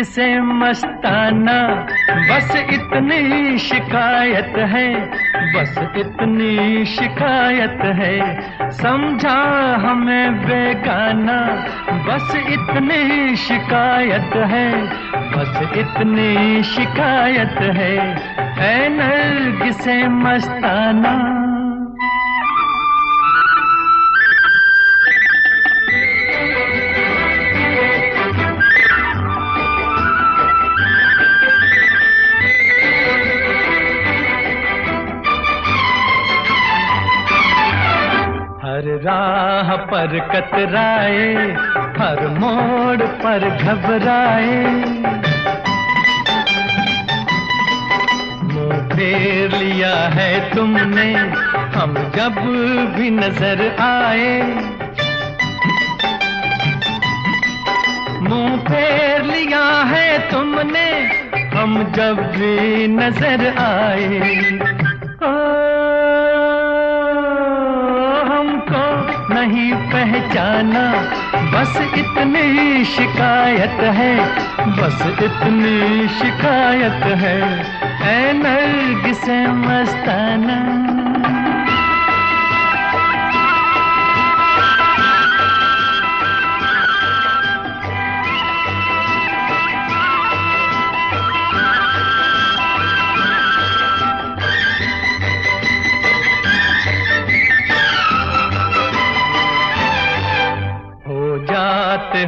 से मस्ताना, बस इतनी शिकायत है, बस इतनी शिकायत है। समझा हमें बेगाना, बस इतनी शिकायत है, बस इतनी शिकायत है। ऐ नरगिसे मस्ताना। हर राह पर कतराए, हर मोड़ पर घबराए, मुंह फेर लिया है तुमने हम जब भी नजर आए। मुंह फेर लिया है तुमने हम जब भी नजर आए। नहीं पहचाना, बस इतनी शिकायत है, बस इतनी शिकायत है। ऐ नरगिसे मस्ताना।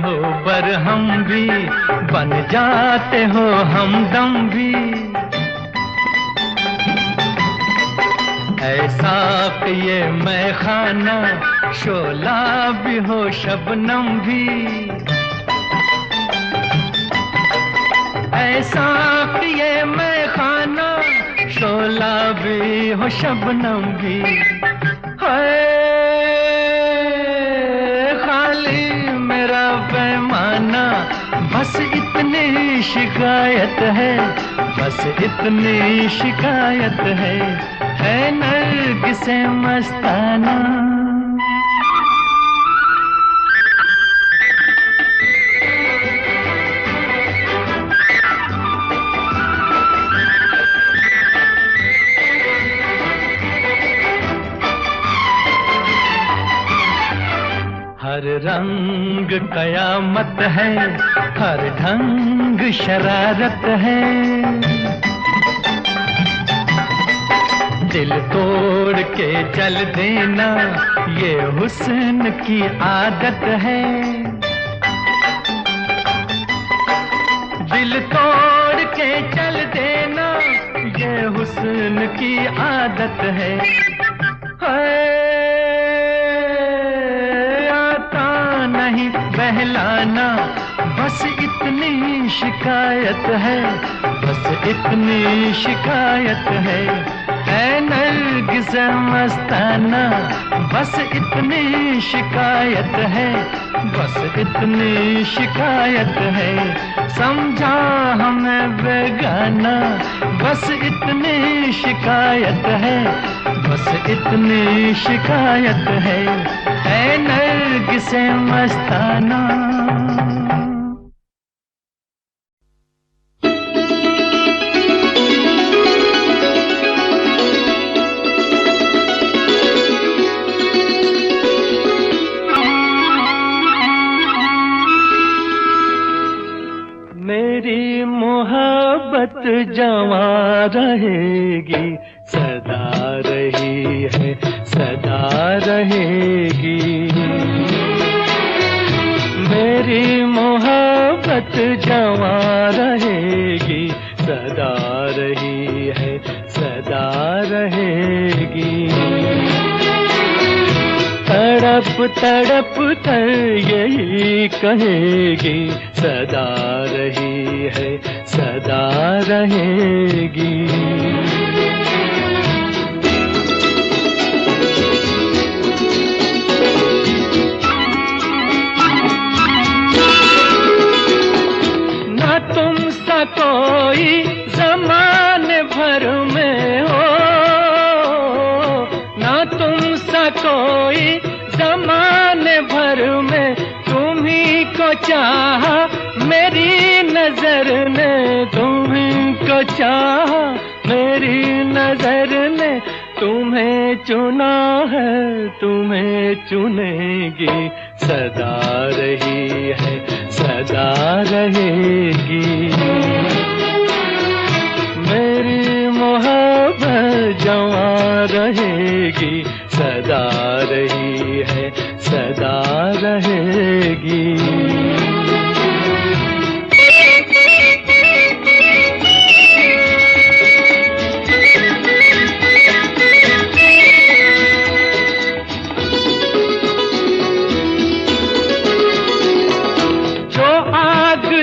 हो बरहम भी, बन जाते हो हमदम भी, ऐसा कि ये मैं खाना शोला भी हो शबनम भी, ऐसा कि ये मैं खाना शोला भी हो शबनम भी। है बस इतनी शिकायत है, बस इतनी शिकायत है। ऐ नरगिसे मस्ताना। हर रंग कयामत है, हर ढंग शरारत है, दिल तोड़ के चल देना ये हुस्न की आदत है। दिल तोड़ के चल देना ये हुस्न की आदत है। नहीं बहलाना, बस इतनी शिकायत है, बस इतनी शिकायत है। ऐ नरगिसे मस्ताना, बस इतनी शिकायत है, बस इतनी शिकायत है। समझा हमें बेगाना, बस इतनी शिकायत है, बस इतनी शिकायत है। ऐ नरगिसे मस्ताना। मेरी मोहब्बत जवां रहेगी, सदा रही है, सदा रहेगी। मेरी मोहब्बत जवां रहेगी, सदा रही है, सदा रहेगी। तड़प तड़प कर यही कहेगी, सदा रही है, सदा रहेगी। ना तुम सा कोई ज़माने भर में हो, ना तुम सा कोई ज़माने भर में, तुम्ही को चाहा मेरी नजर नजर ने तुम्हीं को चाहा, मेरी नजर ने तुम्हें चुना है, तुम्हें चुनेगी, सदा रही है, सदा रहेगी। मेरी मोहब्बत जवां रहेगी, सदा रही है, सदा रहेगी।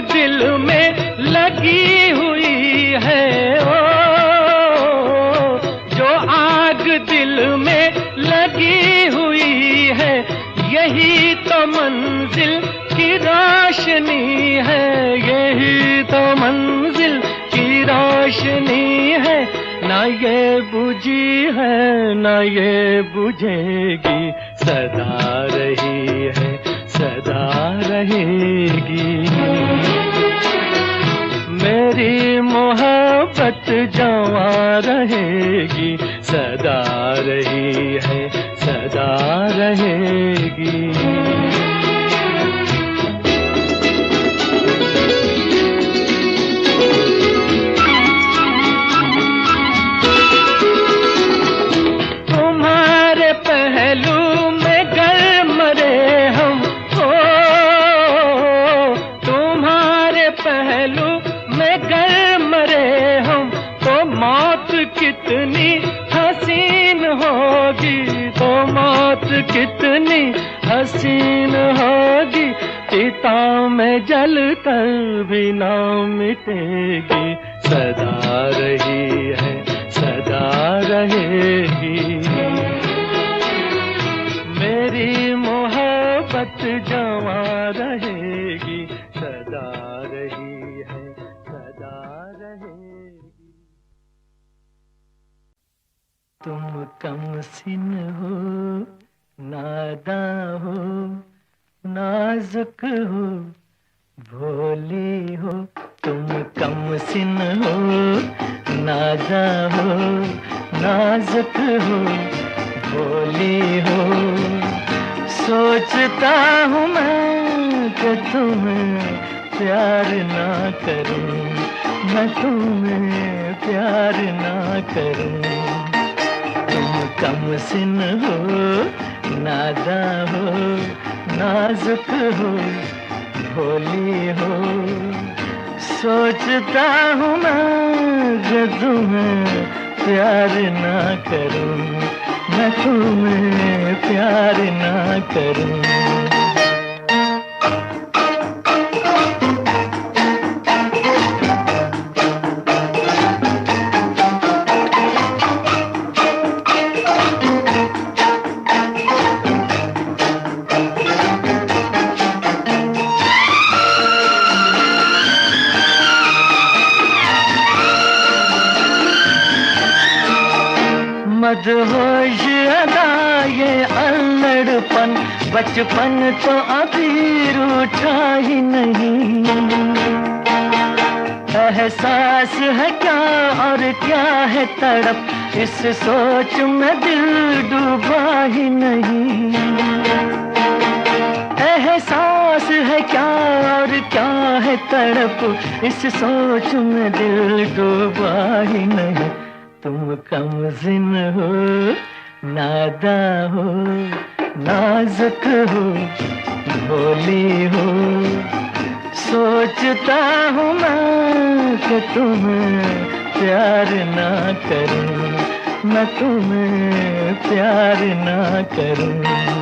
दिल में लगी हुई है, ओ जो आग दिल में लगी हुई है, यही तो मंजिल की रोशनी है, यही तो मंजिल की रोशनी है। ना ये बुझी है, ना ये बुझेगी, सदा रही है, सदा रहेगी। मेरी मोहब्बत जवां रहेगी, सदा रही है, सदा रहेगी। तुम्हारे पहलू में गर मरे हम, ओ तुम्हारे पहलू में गर मरे हम, तो मौत कितनी हसीन होगी, तो मौत कितनी हसीन होगी। चिता में जल कर भी ना मिटेगी, सदा रही है, सदा रहेगी। मेरी मोहब्बत जवां रहेगी, सदा रही है, सदा रहेगी। तुम कमसिन हो, नादा हो, नाजुक हो, भोली हो। तुम कमसिन हो, नादा हो, नाजुक हो, भोली हो। सोचता हूँ मैं कि तुम्हें प्यार ना करूं, मैं तुम्हें प्यार ना करूं। तुम कमसिन हो, नादा हो, नाजुक हो, भोली हो। सोचता हूँ मैं कि तुम्हें प्यार ना करूं, मैं तुम्हें प्यार ना करूं। मदहोश अदा ये अल्लड़पन, बचपन तो अभी रूठा ही नहीं। एहसास है क्या और क्या है तड़प, इस सोच में दिल डूबा ही नहीं। एहसास है क्या और क्या है तड़प, इस सोच में दिल डूबा ही नहीं। तुम कमसिन हो, नादा हो, नाजुक हो, भोली हो। सोचता हूँ मैं कि तुम्हें प्यार ना करूं, मैं तुम्हें प्यार ना करूं।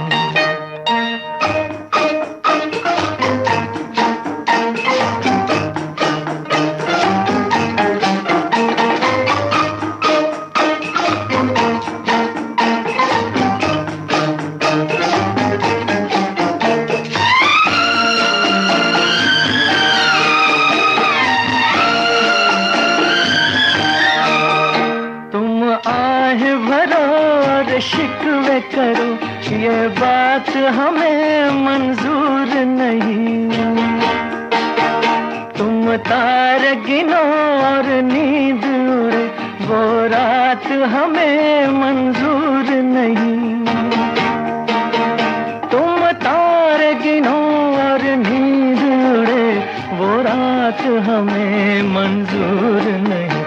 शिकवे करो, ये बात हमें मंजूर नहीं। तुम तुम तारे गिनो और नींद उड़े, वो रात हमें मंजूर नहीं। तुम तारे गिनो और नींद उड़े, वो रात हमें मंजूर नहीं।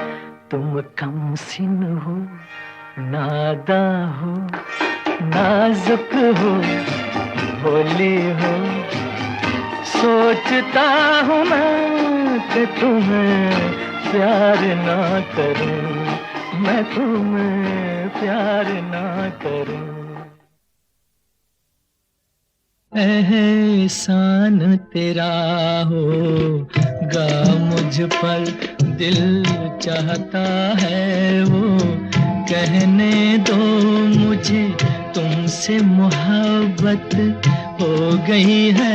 तुम कमसिन हो, नादा हो, नाजुक हो, भोली हो। सोचता हूँ मैं कि तुम्हें प्यार ना करूं, मैं तुम्हें प्यार ना करूं। एहसान तेरा होगा मुझ पर, दिल चाहता है वो कहने दो मुझे, तुमसे मोहब्बत हो गई है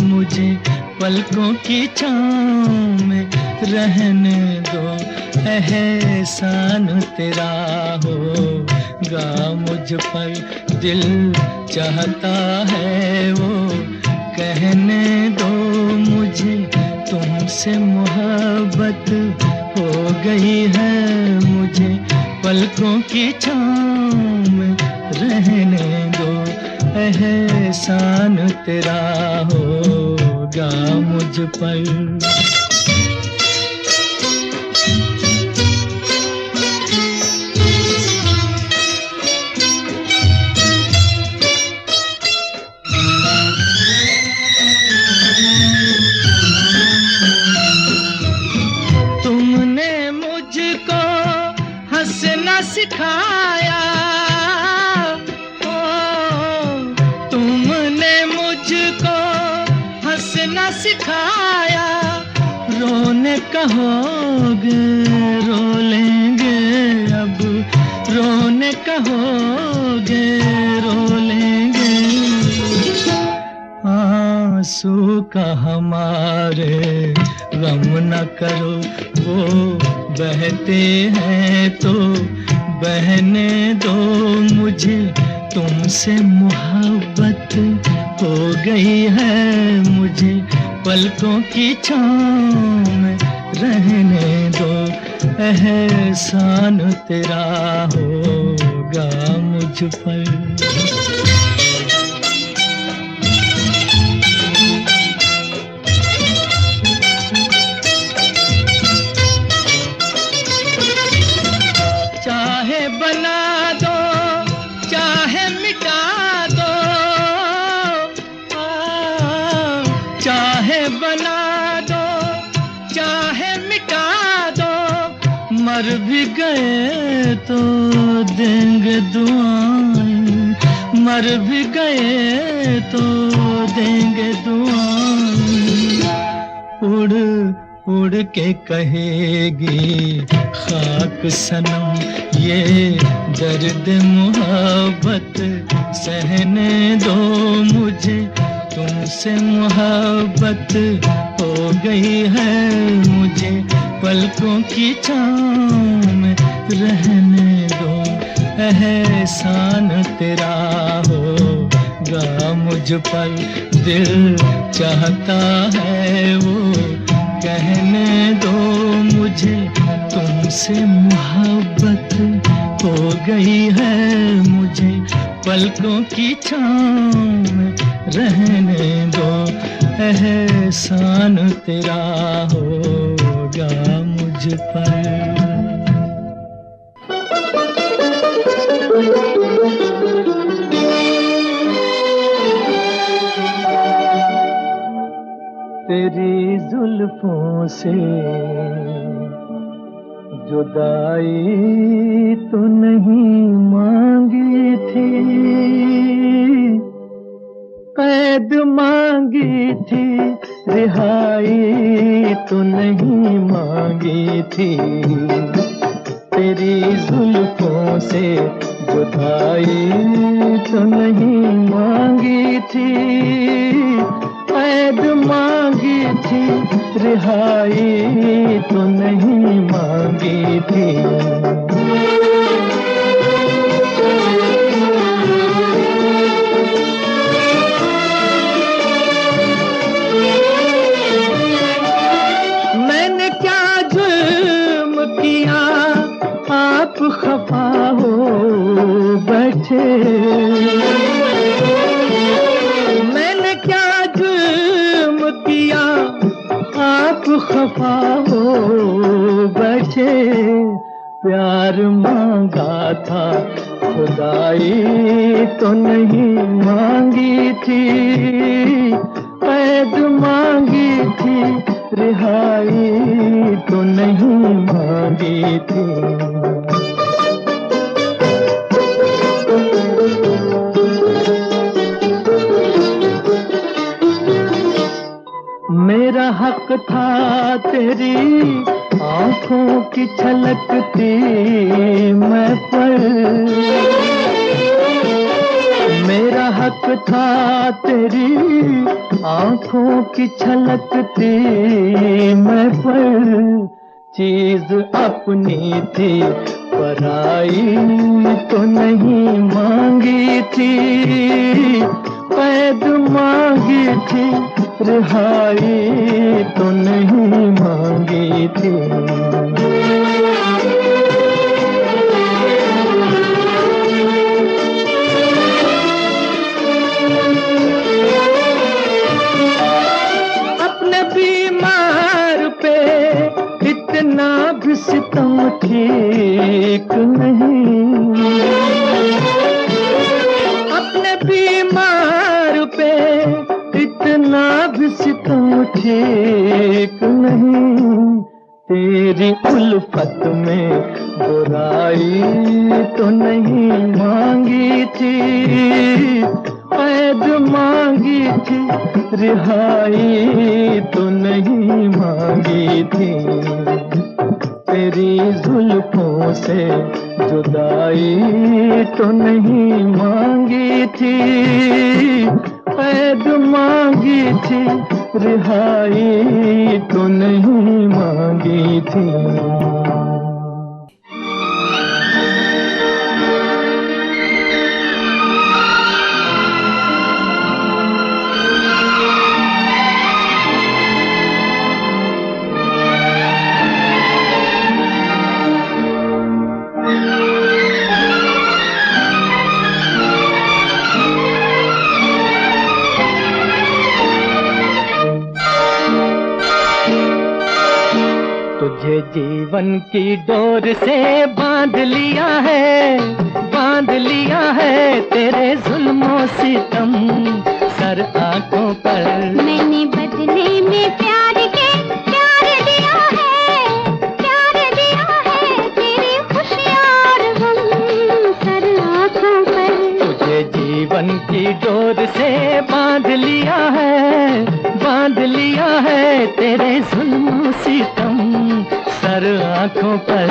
मुझे, पलकों की छाँव में रहने दो। एहसान तेरा होगा मुझ पर, दिल चाहता है वो कहने दो मुझे, तुमसे मोहब्बत हो गई है मुझे, पलकों की छाँव में रहने दो। एहसान तेरा होगा मुझ पर। तुमने मुझको हंसना सिखाया, तुमने मुझको हंसना सिखाया, रोने कहोगे रो लेंगे अब, रोने कहोगे रो लेंगे। आंसू का हमारे गम न करो, वो बहते हैं तो बहने दो मुझे, तुमसे मोहब्बत हो गई है मुझे, पलकों की छाँव में रहने दो। एहसान तेरा होगा मुझ पर। चाहे बना दो चाहे मिटा दो, चाहे बना दो चाहे मिटा दो, मर भी गए तो देंगे दुआएं, मर भी गए तो देंगे दुआएं। उड़ उड़ के कहेगी खाक सनम ये दर्द मोहब्बत, सहने दो मुझे, तुमसे मोहब्बत हो गई है मुझे, पलकों की छाँव में रहने दो। एहसान तेरा होगा मुझ पर, दिल चाहता है वो कहने दो मुझे, तुमसे मोहब्बत हो गई है मुझे, पलकों की छाँव में रहने दो। एहसान तेरा होगा मुझ पर। तेरी जुल्फों से जुदाई तो नहीं मांगी थी, कैद मांगी थी, रिहाई तो नहीं मांगी थी। तेरी जुल्फों से जुदाई तो नहीं मांगी थी, कैद मांगी थी, रिहाई तो नहीं मांगी थी। प्यार मांगा था खुदाई तो नहीं मांगी थी, कैद मांगी थी रिहाई तो नहीं मांगी थी। मेरा हक था तेरी आंखों की छलकती मैं पर, मेरा हक था तेरी आंखों की छलकती मैं पर, चीज अपनी थी पराई तो नहीं मांगी थी, कैद मांगी थी रिहाई तो नहीं मांगी थी। अपने बीमार पे इतना भी सितम ठीक नहीं, अपने बीमार पे इतना भी सितम ठीक नहीं, तेरी उल्फत में बुराई तो नहीं मांगी थी, कैद मांगी थी रिहाई तो नहीं मांगी थी, तेरी जुल्फों से जुदाई तो नहीं मांगी थी, कैद मांगी थी रिहाई तो नहीं मांगी थी। तुझे जीवन की डोर से बांध लिया है, बांध लिया है तेरे जुल्मों सितम सर आंखों पर। मैंने बदले में प्यार के प्यार दिया है, प्यार दिया है तेरी खुशियाँ और गम सर आंखों पर। तुझे जीवन की डोर से बांध लिया है, बांध लिया है तेरे जुल्मों सितम सर आंखों पर।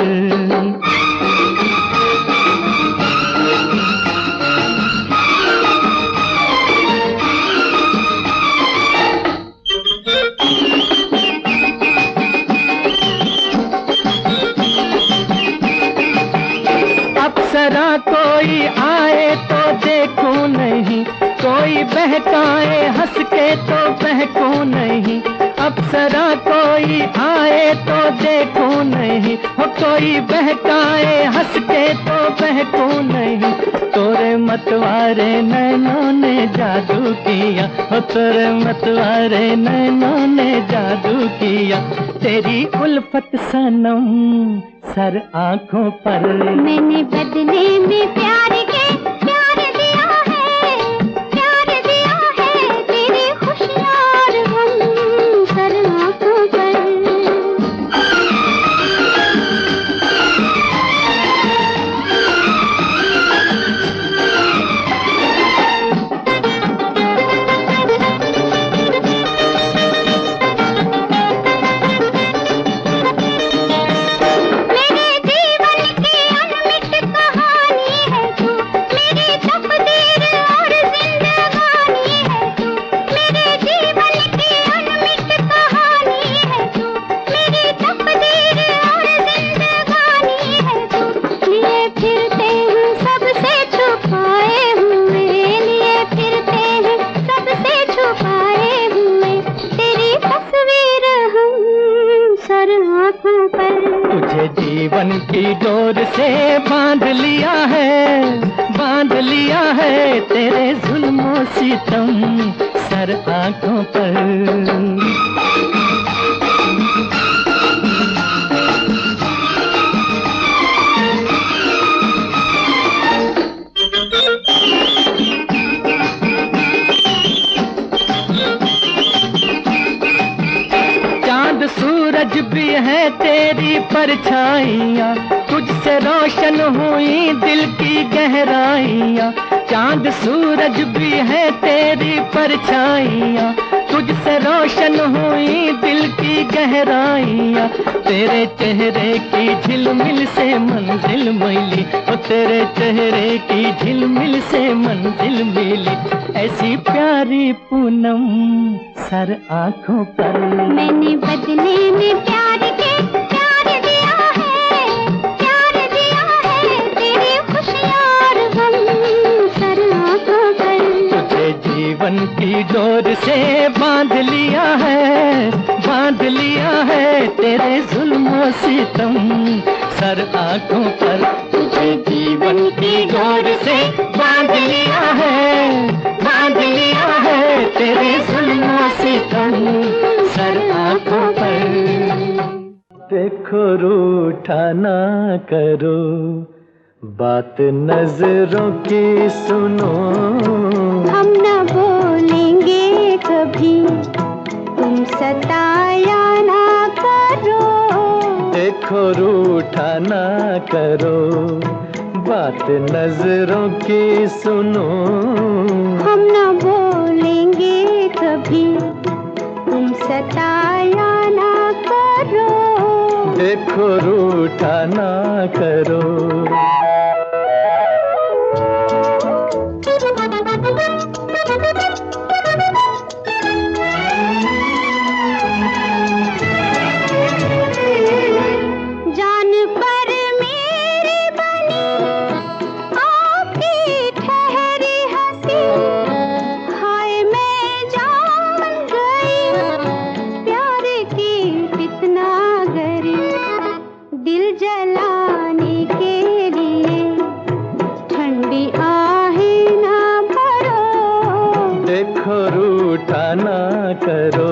अप्सरा कोई आए तो देखूं नहीं, कोई बहकाए हंस के तो बहकूं नहीं, अप्सरा कोई आए तो देखूं नहीं, हो कोई बहकाए हंस के तो बहकूं नहीं, तोरे मतवारे नैनों ने जादू किया, हो तोरे मतवारे नैनों ने जादू किया, तेरी उल्फत सनम सर आंखों पर। मैंने बदले में प्यार के प्यार दिया है, प्यार दिया है तेरी खुशियाँ और गम सर आंखों पर। तुझे जीवन की डोर से बांध लिया है, बांध लिया है तेरे जुल्मों सितम सर आंखों पर। परछाइयाँ, तुझसे रोशन हुई दिल की गहराइयाँ। चांद सूरज भी है तेरी परछाइयाँ, तुझसे रोशन हुई दिल की गहराइयाँ। तेरे चेहरे की झिलमिल से मंजिल मिली, ओ तेरे चेहरे की झिलमिल से मंजिल मिली। ऐसी प्यारी पूनम सर आँखों पर, मैंने बदले में प्यार के प्यार दिया है, प्यार दिया है। तेरी खुशियाँ और गम सर आँखों पर, तुझे जीवन की डोर से बांध लिया है, बांध लिया है। तेरे जुल्म सितम सर आँखों पर, तुझे जीवन की डोर से बांध लिया है, बांध लिया है। तेरे जुल्म सितम सर आँखों पर। देखो रूठा ना करो, बात नजरों की सुनो। हम न बोलेंगे कभी, तुम सताया ना करो। देखो रूठा ना करो, बात नजरों की सुनो। हम न बोलेंगे कभी, तुम सताया ना करो। देखो रूठा ना करो। जान पर मेरी बनी आपकी ठहरी हंसी, हाय मैं जान गई प्यार की कितना गरी। दिल जलाने के लिए ठंडी आहें ना भरो। देखो रूठा ना करो,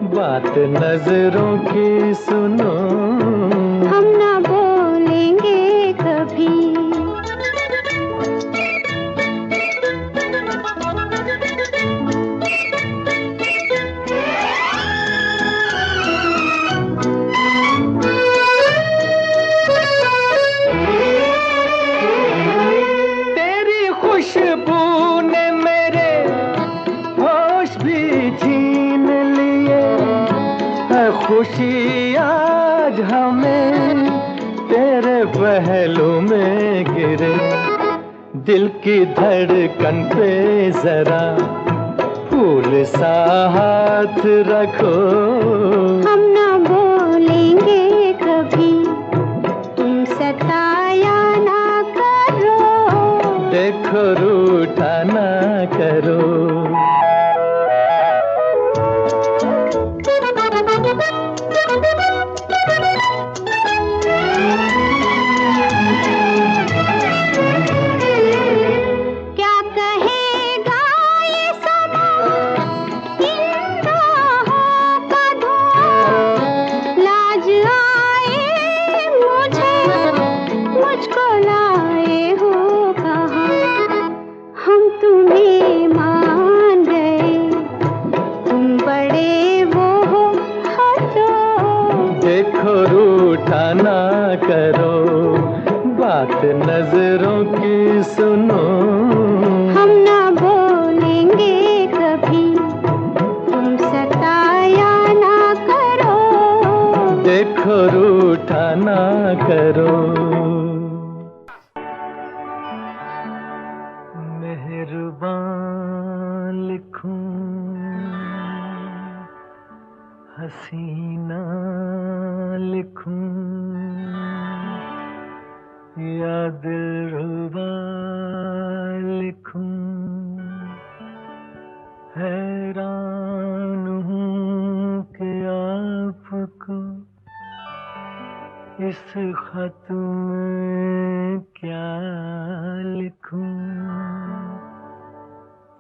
बात नजरों की सुनो। हम ना बोलेंगे कभी, तेरी खुशबू ने मेरे होश भी छीन लिए। है खुशी आज हमें तेरे पहलू में गिरे। दिल की धड़कन पे जरा फूल सा हाथ रखो। हम ना बोलेंगे कभी, तुम सताया ना करो। देखो रूठा ना करो। क्या कहेगा ये समा, इन राहों का धुआं। लाज आए मुझे, मुझको लाए हो कहाँ। हम तुम्हें मान गए, तुम बड़े वो हो हटो। देखो रूठा ना करो, बात नजरों की सुनो। हम ना बोलेंगे कभी, तुम सताया ना करो। देखो रूठा ना करो। मेहरबान लिखूं, हसीना लिखूं, या दिलरुबा लिखूं। हैरान हूँ कि आपको इस खत में क्या लिखूं।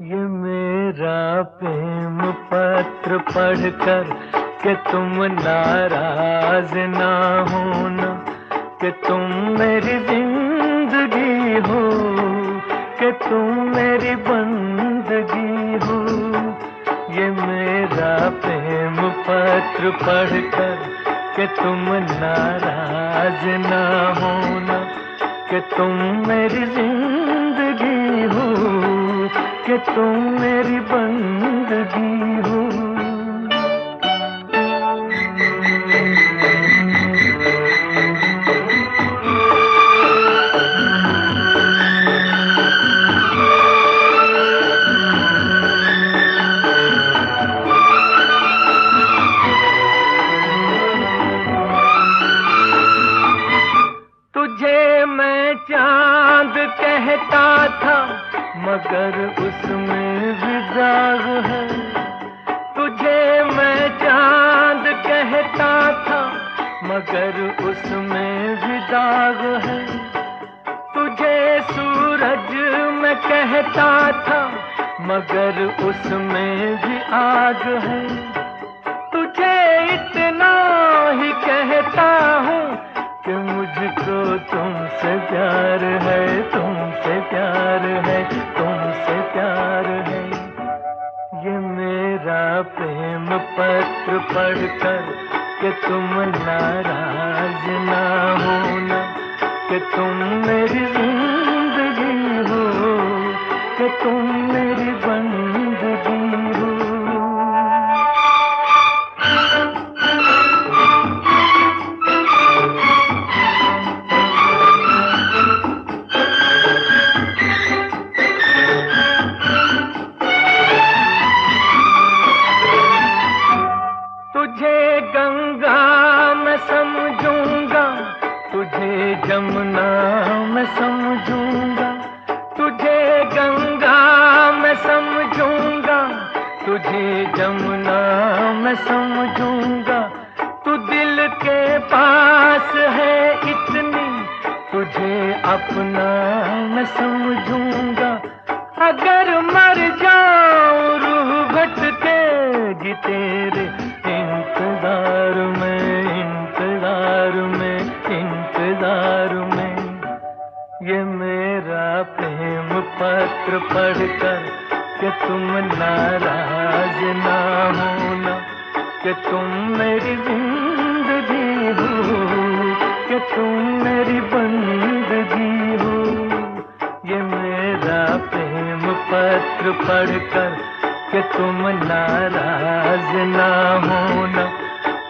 ये मेरा प्रेम पत्र पढ़कर कि तुम नाराज ना होना, कि तुम मेरी जिंदगी हो, कि तुम मेरी बंदगी हो। ये मेरा प्रेम पत्र पढ़कर कि तुम नाराज ना होना, कि तुम मेरी जिंदगी हो, कि तुम मेरी बंदगी हो। चांद कहता था मगर उसमें भी दाग है, तुझे मैं चांद कहता था मगर उसमें भी दाग है, तुझे सूरज मैं कहता था मगर उसमें भी आग है, तुझे इतना ही कहता हूँ कि मुझको तुमसे प्यार है, तुमसे प्यार है, तुमसे प्यार है। ये मेरा प्रेम पत्र पढ़कर कि तुम नाराज ना होना, कि तुम मेरी जिंदगी हो, कि तुम मेरी बंदगी हो। तुझे गंगा मैं समझूंगा, तुझे जमुना मैं समझूंगा, तुझे गंगा मैं समझूंगा, तुझे जमुना मैं समझूंगा, तू दिल के पास है इतनी, तुझे अपना मैं समझूंगा, अगर मर जाऊं रूह भटकेगी तेरे इंतजार में, इंतजार में, इंतजार में। ये मेरा प्रेम पत्र पढ़कर कि तुम नाराज ना होना, कि तुम मेरी जिंदगी हो, कि तुम मेरी बंदगी हो। ये मेरा प्रेम पत्र पढ़कर कि तुम नाराज ना होना,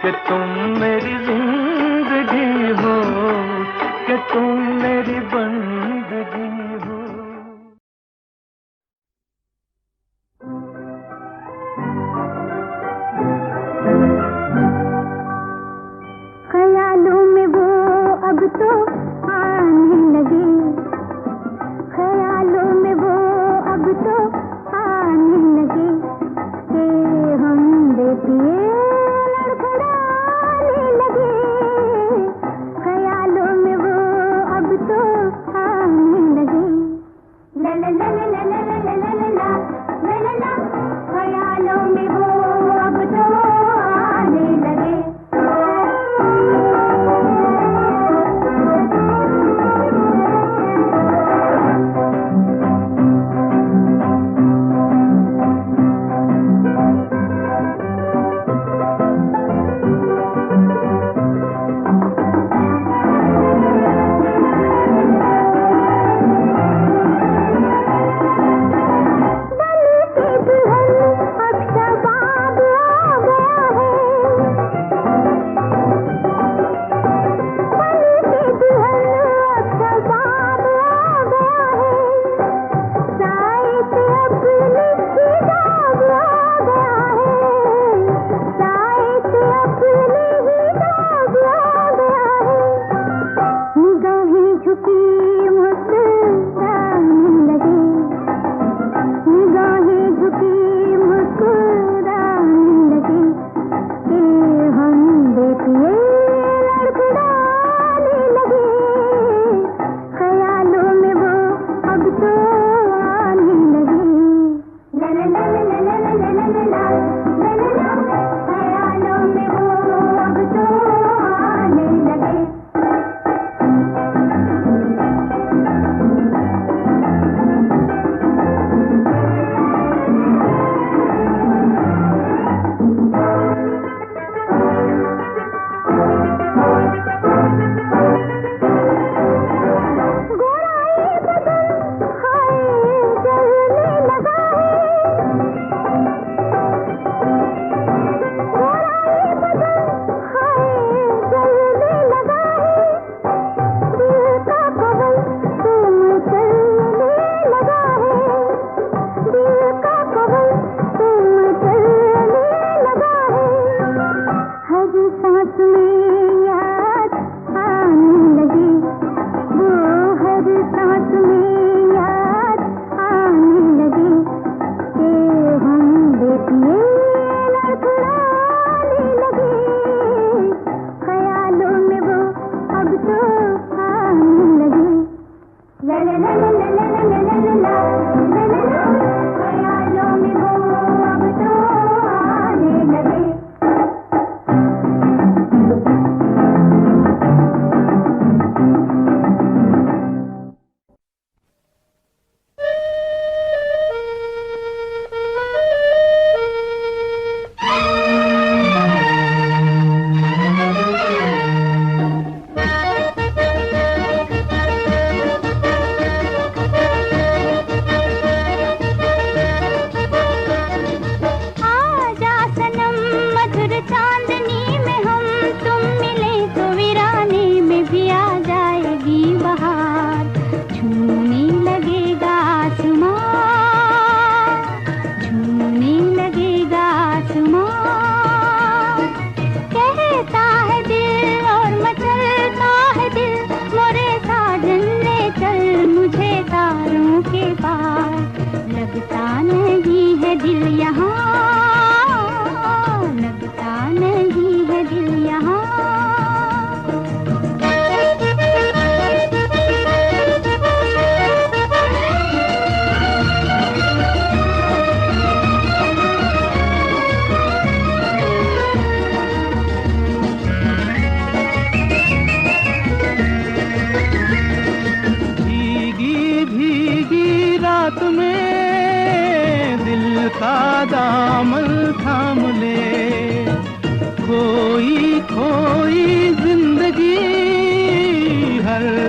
कि तुम मेरी जिंदगी हो, कि तुम मेरी बंदगी हो। ख्यालों में वो अब तो आने लगे, ख्यालों में वो अब तो आने लगे, कि हम बेटिए लड़खड़ाने लगे,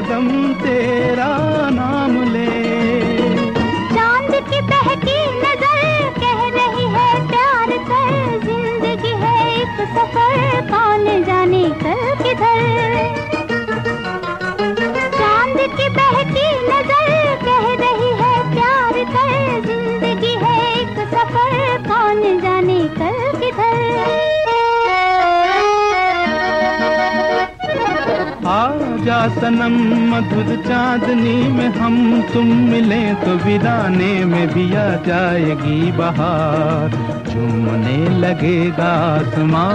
दम तेरा नाम ले। चांद की बहकी नजर कह रही है प्यार कर, जिंदगी है एक सफर कौन जाने कल किधर। चांद की बहकी नजर कह रही है प्यार कर, जिंदगी है एक सफर कौन जाने कल किधर। आजा सनम मधुर चांदनी में हम तुम मिले तो वीराने में भी आ जाएगी बहार। झूमने लगेगा आसमान,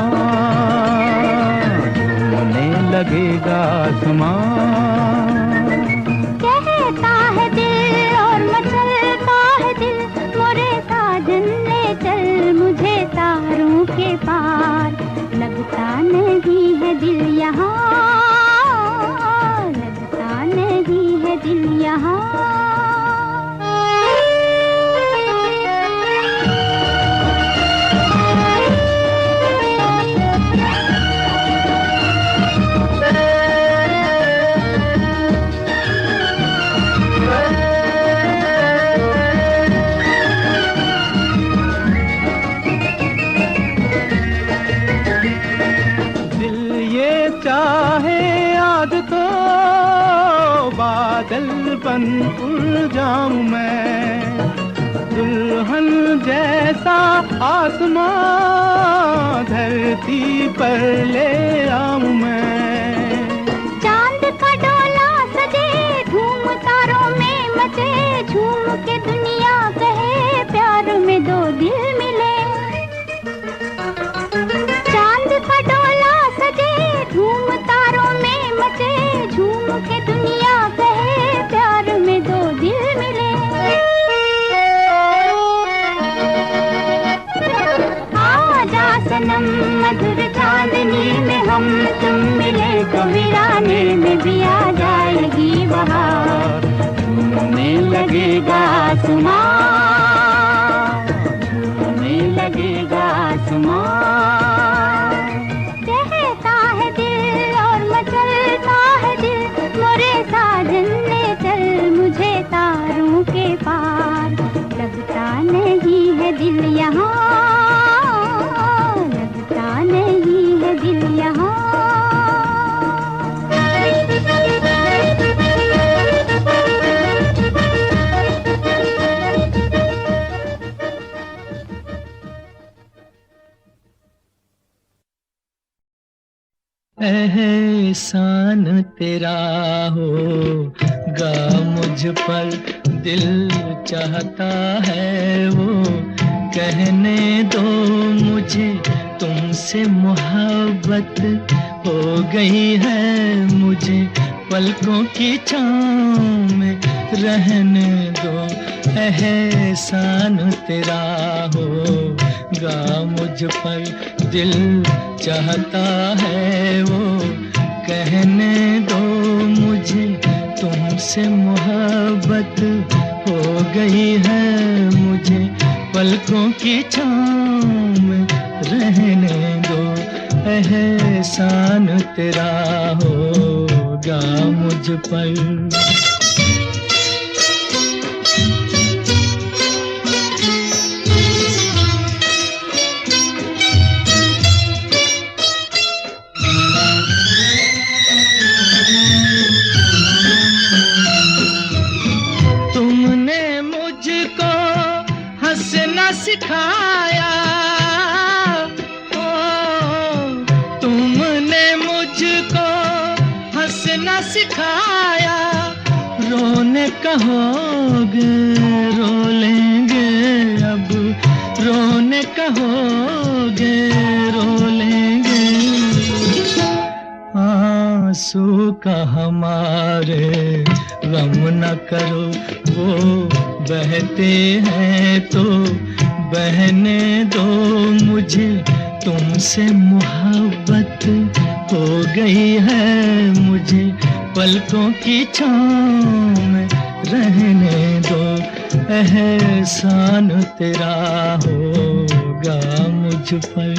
झूमने लगेगा आसमान। कहता है दिल और मचलता है दिल, मोरे साजन ले चल मुझे तारों के पार। लगता नहीं है दिल यहाँ, दिल यहाँ। दिल ये चाहे आज तो बादल बन उड़ जाऊं मैं, दुल्हन जैसा आसमां धरती पर ले आऊं मैं। चांद का डोला सजे धूम तारों में मचे, झूम के दुनिया कहे प्यार में दो दिल मिले। चांद का डोला सजे धूम तारों में मचे, झूम के दुनिया कहे प्यार में दो दिल मिले। आजा सनम मधुर चांदनी में हम तुम मिले तो वीराने में भी आ जाएगी बहार। झूमने लगेगा आसमान, झूमने लगेगा आसमान। कहता है दिल और मचलता है दिल, मोरे साजन ले चल मुझे तारों के पार। लगता नहीं है दिल यहाँ, लगता नहीं है दिल यहाँ। एहसान तेरा होगा मुझ पर, दिल चाहता है वो कहने दो मुझे तुमसे मोहब्बत हो गई है। मुझे पलकों की छाँव में रहने दो। एहसान तेरा होगा मुझ पर, दिल चाहता है वो कहने दो मुझे तुमसे मोहब्बत हो गई है। मुझे पलकों की छाँव में रहने दो। एहसान तेरा होगा मुझ पर। सिखाया ओ, तुमने मुझको हंसना सिखाया। रोने कहोगे रो लेंगे अब, रोने कहोगे रो लेंगे। आंसू का हमारे गम न करो, वो बहते हैं तो बहने दो। मुझे तुमसे मोहब्बत हो गई है। मुझे पलकों की छाँव में रहने दो। एहसान तेरा होगा मुझ पर।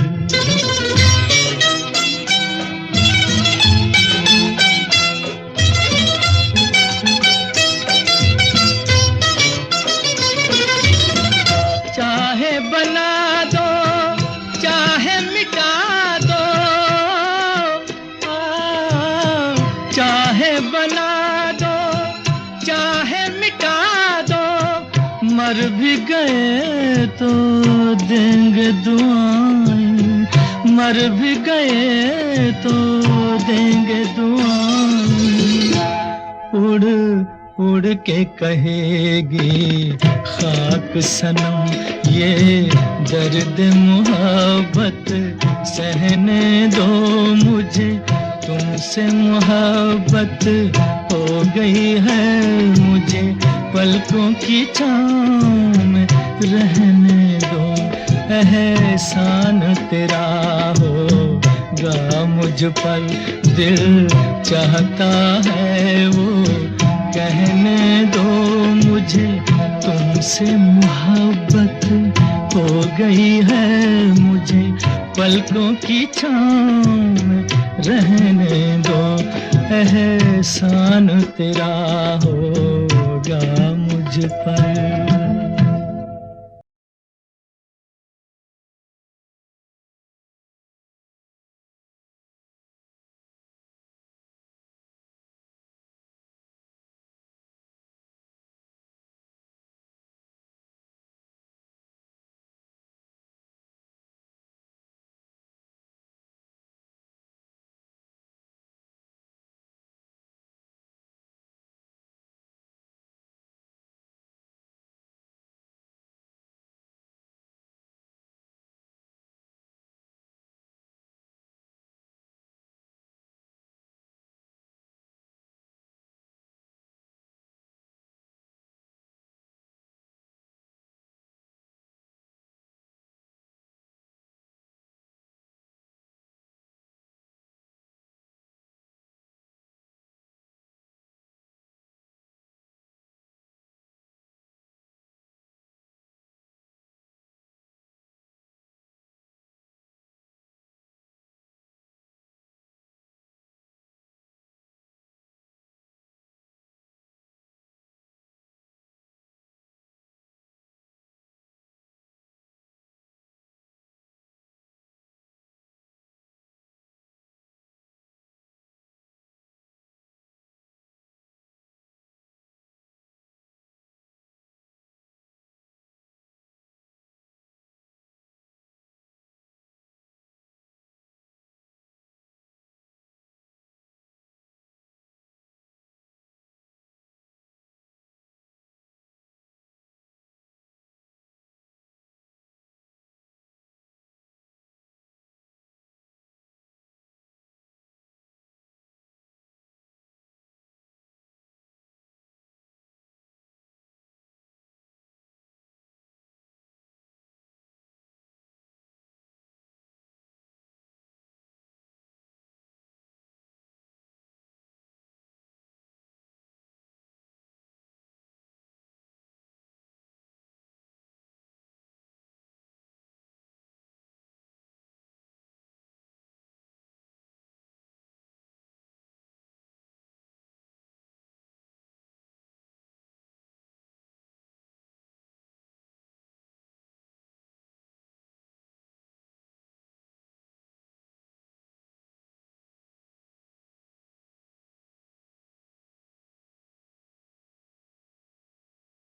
बना दो चाहे मिटा दो, मर भी गए तो देंगे दुआएं, मर भी गए तो देंगे दुआएं। उड़ उड़ के कहेगी खाक सनम ये दर्द मोहब्बत सहने दो मुझे, तुमसे मोहब्बत हो गई है मुझे, पलकों की छाँव में रहने दो। एहसान तेरा होगा मुझ पर, दिल चाहता है वो कहने दो मुझे, तुमसे मोहब्बत हो गई है मुझे, पलकों की छाँव में रहने दो। एहसान तेरा होगा मुझ पर।